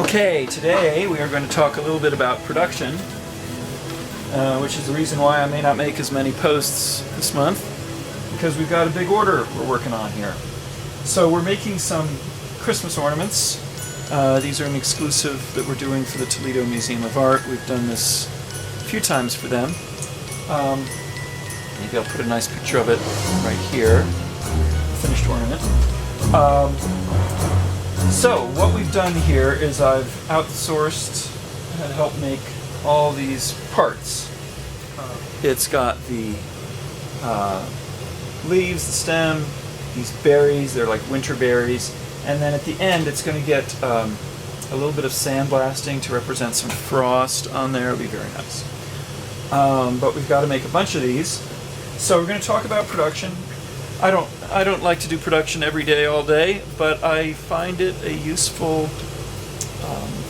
Okay, today we are going to talk a little bit about production, which is the reason why I may not make as many posts this month, because we've got a big order we're working on here. So we're making some Christmas ornaments. These are an exclusive that we're doing for the Toledo Museum of Art. We've done this a few times for them. Maybe I'll put a nice picture of it right here, finished ornament. So what we've done here is I've outsourced and helped make all these parts. It's got the leaves, the stem, these berries, they're like winter berries, and then at the end it's going to get a little bit of sandblasting to represent some frost on there. It'll be very nice. But we've got to make a bunch of these. So we're going to talk about production. I don't like to do production every day, all day, but I find it a useful,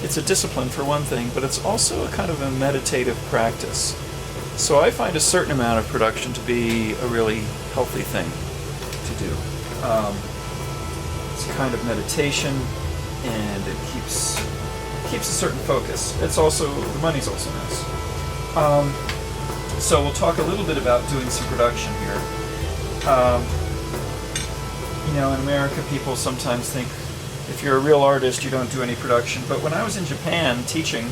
it's a discipline for one thing, but it's also a kind of a meditative practice. So I find a certain amount of production to be a really healthy thing to do. It's a kind of meditation, and it keeps a certain focus. It's also, the money's also nice. So we'll talk a little bit about doing some production here. You know, in America, people sometimes think if you're a real artist, you don't do any production. But when I was in Japan teaching,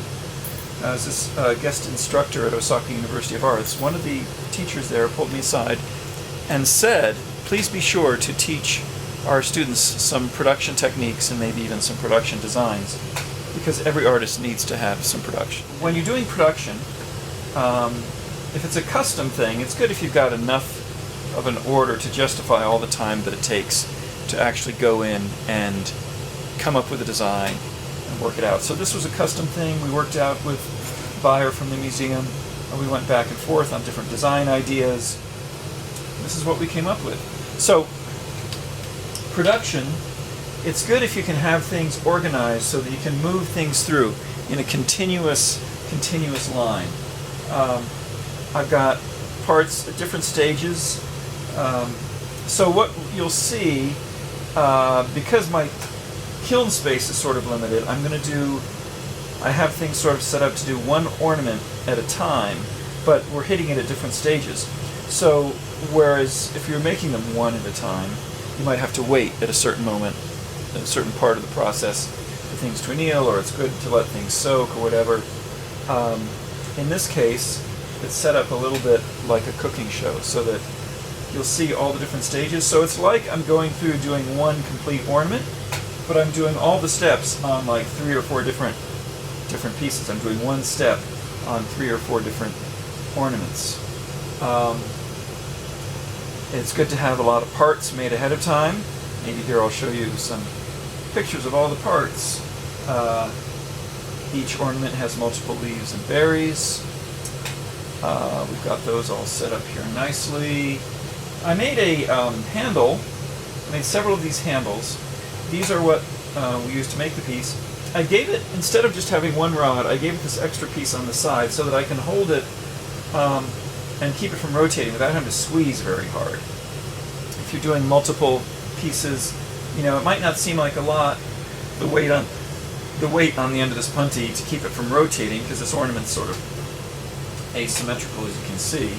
I was this guest instructor at Osaka University of Arts. One of the teachers there pulled me aside and said, please be sure to teach our students some production techniques and maybe even some production designs, because every artist needs to have some production. When you're doing production, if it's a custom thing, it's good if you've got enough of an order to justify all the time that it takes to actually go in and come up with a design and work it out. So this was a custom thing we worked out with the buyer from the museum, and we went back and forth on different design ideas. This is what we came up with. So production, it's good if you can have things organized so that you can move things through in a continuous line. I've got parts at different stages. So what you'll see, because my kiln space is sort of limited, I have things sort of set up to do one ornament at a time, but we're hitting it at different stages. So whereas if you're making them one at a time, you might have to wait at a certain moment, at a certain part of the process for things to anneal, or it's good to let things soak or whatever. In this case, it's set up a little bit like a cooking show, so that you'll see all the different stages. So it's like I'm going through doing one complete ornament, but I'm doing all the steps on like 3 or 4 different pieces. I'm doing one step on 3 or 4 different ornaments. It's good to have a lot of parts made ahead of time. Maybe here I'll show you some pictures of all the parts. Each ornament has multiple leaves and berries. We've got those all set up here nicely. I made a handle. I made several of these handles. These are what we used to make the piece. I gave it, instead of just having one rod, I gave it this extra piece on the side so that I can hold it and keep it from rotating without having to squeeze very hard. If you're doing multiple pieces, you know, it might not seem like a lot, the weight on the end of this punty to keep it from rotating, because this ornament's sort of asymmetrical, as you can see.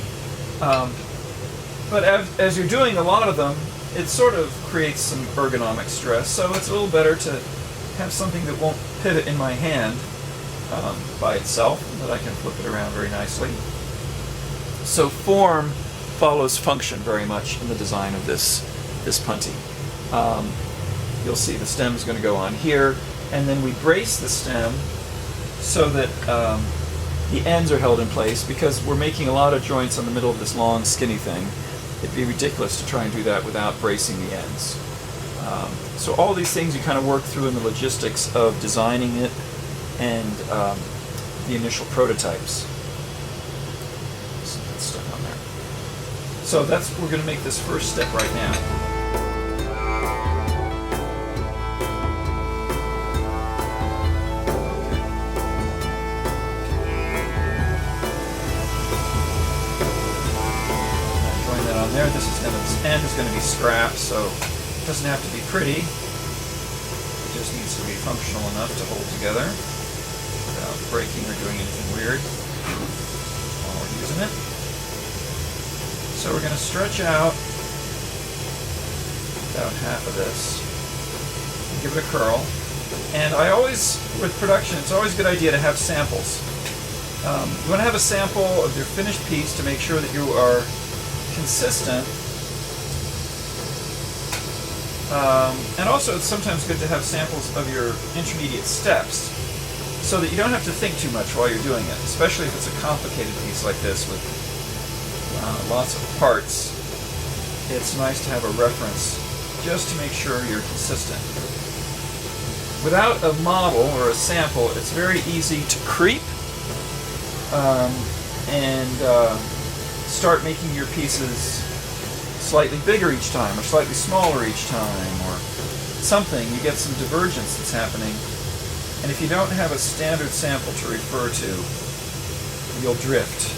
But as you're doing a lot of them, it sort of creates some ergonomic stress, so it's a little better to have something that won't pivot in my hand by itself, and that I can flip it around very nicely. So form follows function very much in the design of this punty. You'll see the stem is going to go on here, and then we brace the stem so that the ends are held in place, because we're making a lot of joints on the middle of this long skinny thing. It'd be ridiculous to try and do that without bracing the ends. So all these things you kind of work through in the logistics of designing it and the initial prototypes. So that's stuck on there. So we're going to make this first step right now. This end is going to be scrap, so it doesn't have to be pretty. It just just needs to be functional enough to hold together without breaking or doing anything weird while we're using it. So we're going to stretch out about half of this and give it a curl. And I always, with production, it's always a good idea to have samples. You want to have a sample of your finished piece to make sure that you are consistent. And also it's sometimes good to have samples of your intermediate steps so that you don't have to think too much while you're doing it, especially if it's a complicated piece like this with lots of parts. It's nice to have a reference just to make sure you're consistent. Without a model or a sample, it's very easy to creep and start making your pieces slightly bigger each time or slightly smaller each time or something. You get some divergence that's happening. And if you don't have a standard sample to refer to, you'll drift.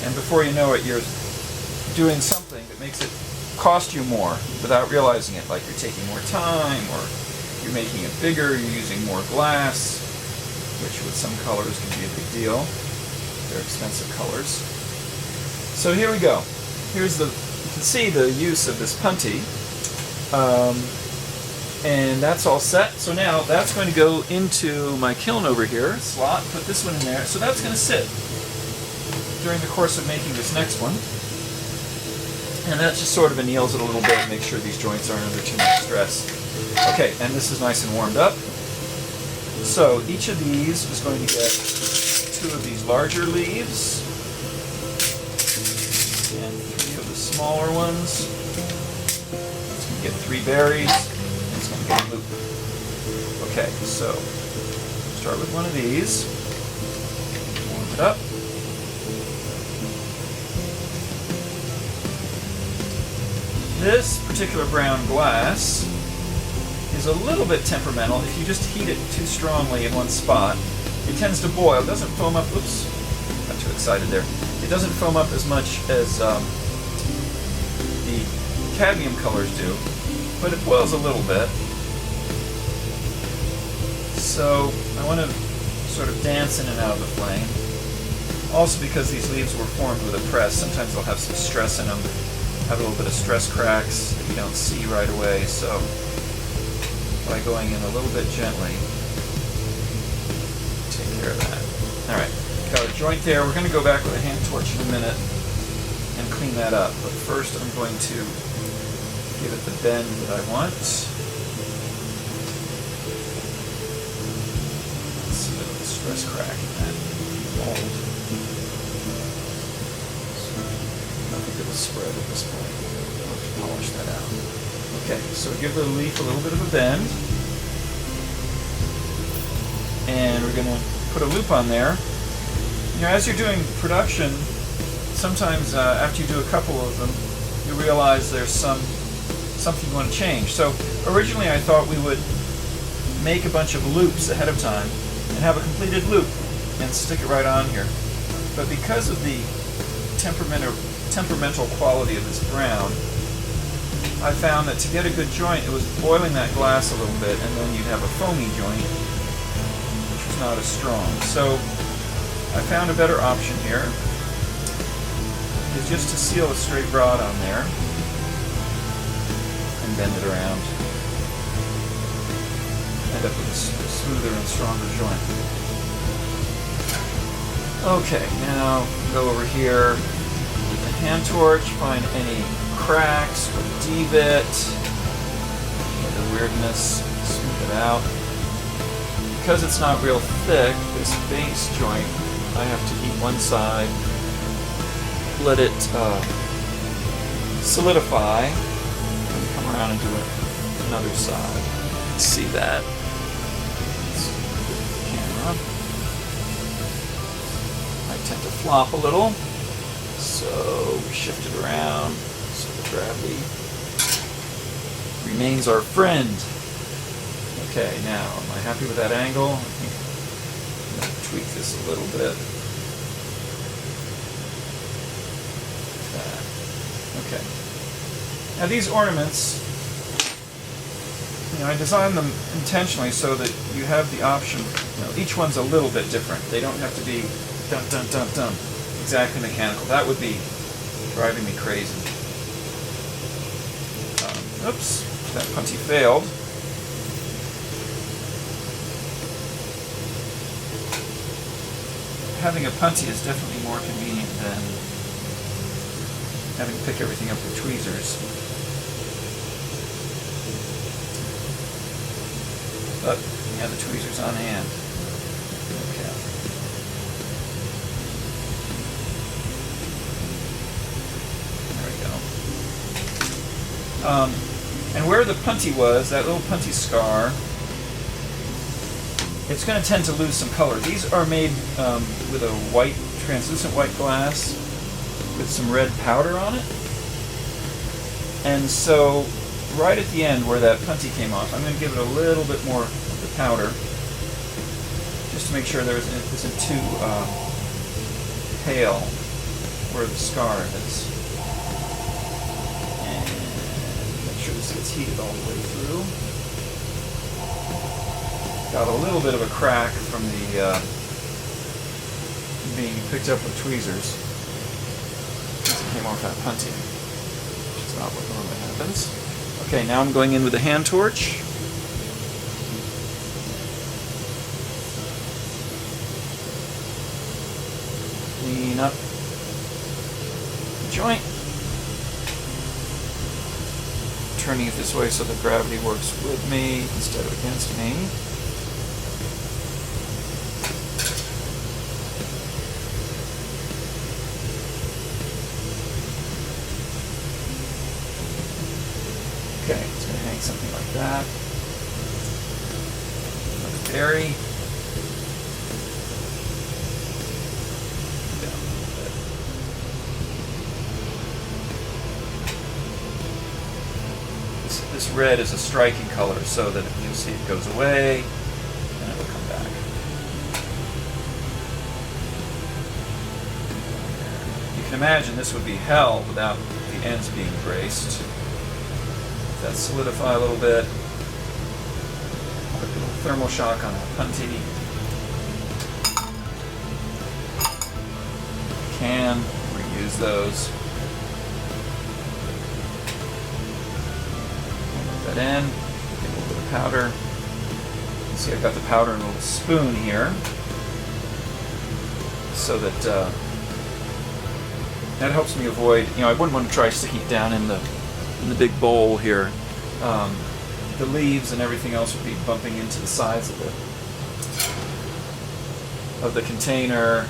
And before you know it, you're doing something that makes it cost you more without realizing it, like you're taking more time or you're making it bigger, you're using more glass, which with some colors can be a big deal. They're expensive colors. So here we go. Here's the, you can see the use of this punty. And that's all set. So now that's going to go into my kiln over here, slot, put this one in there. So that's going to sit during the course of making this next one. And that just sort of anneals it a little bit and makes sure these joints aren't under too much stress. Okay, and this is nice and warmed up. So each of these is going to get 2 of these larger leaves and 3 of the smaller ones. It's going to get 3 berries and it's going to get a loop. Okay, so start with one of these. Warm it up. This particular brown glass is a little bit temperamental. If you just heat it too strongly in one spot, it tends to boil. It doesn't foam up. Oops, got too excited there. It doesn't foam up as much as the cadmium colors do, but it boils a little bit. So I want to sort of dance in and out of the flame. Also because these leaves were formed with a press, sometimes they'll have some stress in them. Have a little bit of stress cracks that you don't see right away, so by going in a little bit gently, take care of that. Alright, got a joint there. We're going to go back with a hand torch in a minute and clean that up, but first I'm going to give it the bend that I want. Let's see a little stress crack in that mold. It'll spread at this point. I'll polish that out. Okay, so give the leaf a little bit of a bend. And we're going to put a loop on there. You know, as you're doing production, sometimes after you do a couple of them, you realize there's something you want to change. So originally I thought we would make a bunch of loops ahead of time and have a completed loop and stick it right on here. But because of the temperamental quality of this brown, I found that to get a good joint, it was boiling that glass a little bit, and then you'd have a foamy joint, which was not as strong. So I found a better option here, is just to seal a straight rod on there, and bend it around. End up with a smoother and stronger joint. Okay, now go over here. Hand torch, find any cracks or devet, the weirdness, smooth it out. Because it's not real thick, this base joint, I have to heat one side, let it solidify, and come around and do another side. Let's see that. Let's get the camera. I tend to flop a little. So we shift it around so the gravity remains our friend. Okay, now am I happy with that angle? I think I'm going to tweak this a little bit. Like that. Okay. Now these ornaments I designed them intentionally so that you have the option. Each one's a little bit different. They don't have to be dun dun dun dun exactly mechanical. That would be driving me crazy. Oops, that punty failed. Having a punty is definitely more convenient than having to pick everything up with tweezers. But yeah, the tweezers on hand. Okay. There we go. And where the punty was, that little punty scar, it's going to tend to lose some color. These are made with a white, translucent white glass with some red powder on it. And so right at the end where that punty came off, I'm going to give it a little bit more of the powder just to make sure there isn't too pale where the scar is. And make sure this gets heated all the way through. Got a little bit of a crack from the being picked up with tweezers since it came off that punty, which is not what normally happens. Okay, now I'm going in with a hand torch. Clean up the joint. Turning it this way so the gravity works with me instead of against me. Okay, it's going to hang something like that. Another berry. Down a little bit. This red is a striking color so that you'll see it goes away and it will come back. You can imagine this would be hell without the ends being braced. That solidify a little bit. Quick little thermal shock on a punty. Can reuse those. Put that in. Get a little bit of powder. You see, I've got the powder in a little spoon here, so that that helps me avoid. I wouldn't want to try sticking it down in the big bowl here. The leaves and everything else would be bumping into the sides of the container.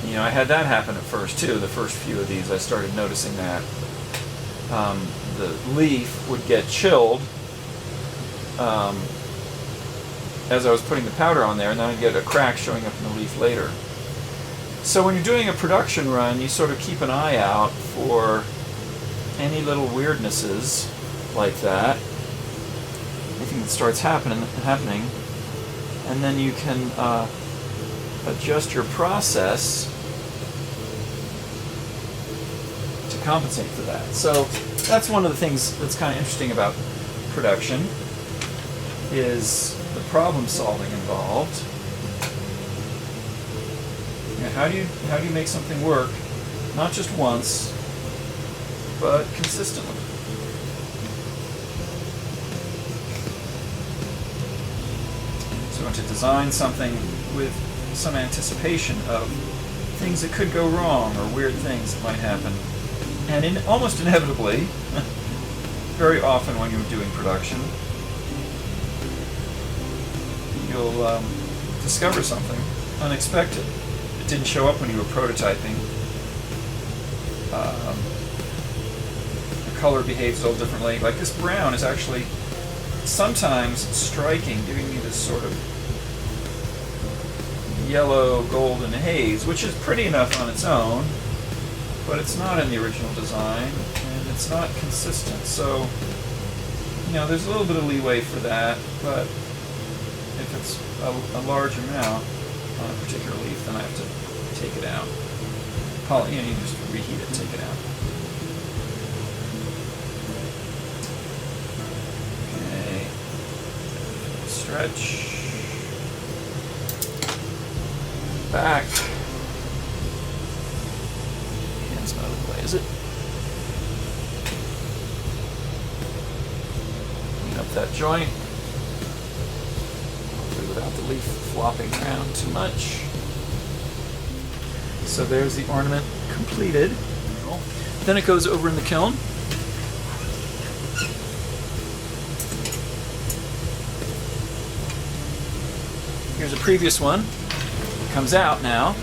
I had that happen at first too. The first few of these I started noticing that the leaf would get chilled as I was putting the powder on there, and then I'd get a crack showing up in the leaf later. So when you're doing a production run, you sort of keep an eye out for any little weirdnesses like that, anything that starts happening, and then you can adjust your process to compensate for that. So that's one of the things that's kind of interesting about production, is the problem solving involved. How do you make something work, not just once, but consistently? So I want to design something with some anticipation of things that could go wrong or weird things that might happen. And almost inevitably, very often when you're doing production, you'll discover something unexpected. It didn't show up when you were prototyping. The color behaves a little differently. Like this brown is actually sometimes striking, giving me this sort of yellow golden haze, which is pretty enough on its own, but it's not in the original design, and it's not consistent. So, there's a little bit of leeway for that, but if it's a large amount on a particular leaf, then I have to take it out. You just reheat it and take it out. Okay. Stretch. Back. Hand's not in the way, is it? Clean up that joint. Hopefully without the leaf flopping around too much. So there's the ornament completed. Then it goes over in the kiln. Here's a previous one. Comes out now.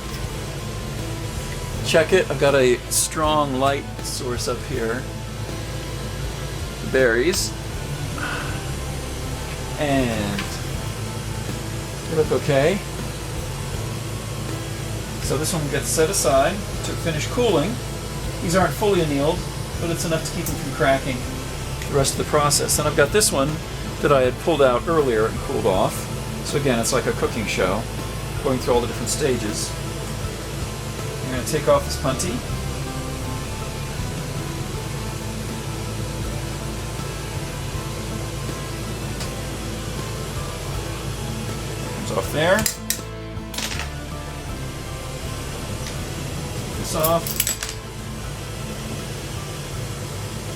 Check it. I've got a strong light source up here. The berries. And they look okay. So this one gets set aside to finish cooling. These aren't fully annealed, but it's enough to keep them from cracking the rest of the process. And I've got this one that I had pulled out earlier and cooled off. So again, it's like a cooking show, going through all the different stages. I'm going to take off this punty. Comes off there. This off.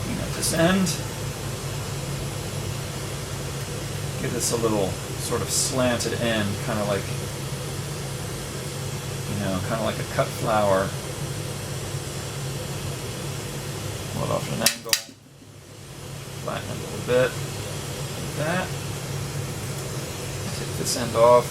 Clean up this end. Give this a little sort of slanted end, kind of like, kind of like a cut flower. Pull it off at an angle. Flatten it a little bit. Like that. Take this end off.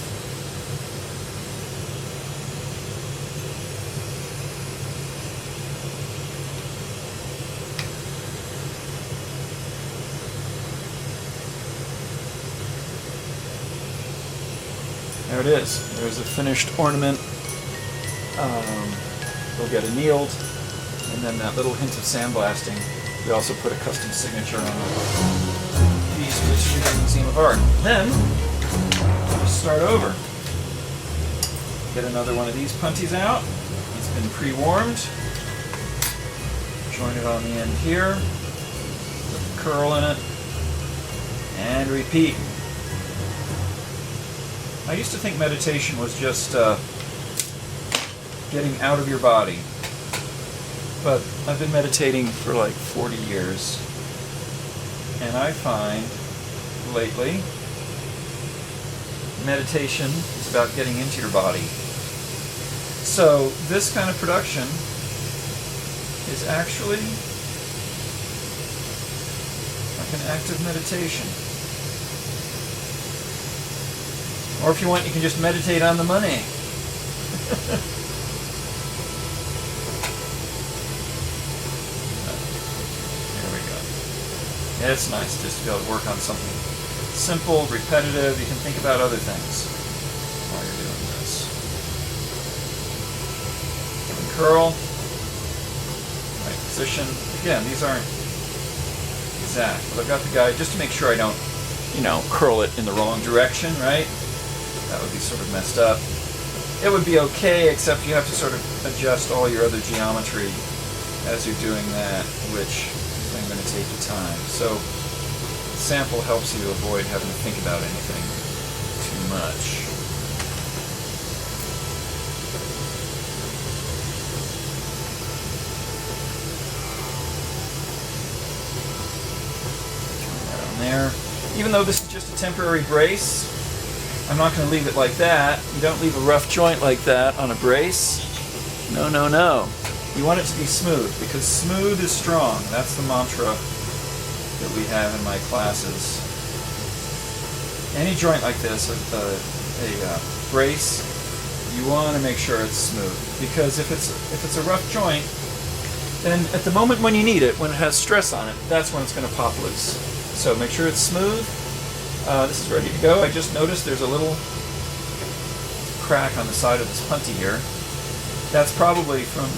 There it is. There's a finished ornament. We'll get annealed, and then that little hint of sandblasting. We also put a custom signature on the piece for the Studio Museum of Art. Then we'll start over. Get another one of these punties out. It's been pre-warmed. Join it on the end here. Put the curl in it, and repeat. I used to think meditation was just getting out of your body, but I've been meditating for like 40 years, and I find lately meditation is about getting into your body. So this kind of production is actually like an active meditation. Or if you want, you can just meditate on the money. There we go. Yeah, it's nice just to be able to work on something simple, repetitive. You can think about other things while you're doing this. Give it curl. Right position. Again, these aren't exact, but I've got the guide just to make sure I don't, curl it in the wrong direction, right? That would be sort of messed up. It would be okay, except you have to sort of adjust all your other geometry as you're doing that, which is going to take you time. So the sample helps you avoid having to think about anything too much. Turn that on there. Even though this is just a temporary brace, I'm not going to leave it like that. You don't leave a rough joint like that on a brace. No, no, no. You want it to be smooth, because smooth is strong. That's the mantra that we have in my classes. Any joint like this, a brace, you want to make sure it's smooth. Because if it's a rough joint, then at the moment when you need it, when it has stress on it, that's when it's going to pop loose. So make sure it's smooth. This is ready to go. I just noticed there's a little crack on the side of this punty here. That's probably from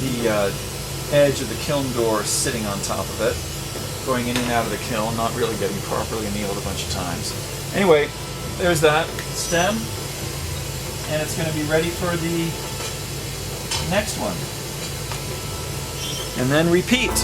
the edge of the kiln door sitting on top of it, going in and out of the kiln, not really getting properly annealed a bunch of times. Anyway, there's that stem, and it's going to be ready for the next one. And then repeat.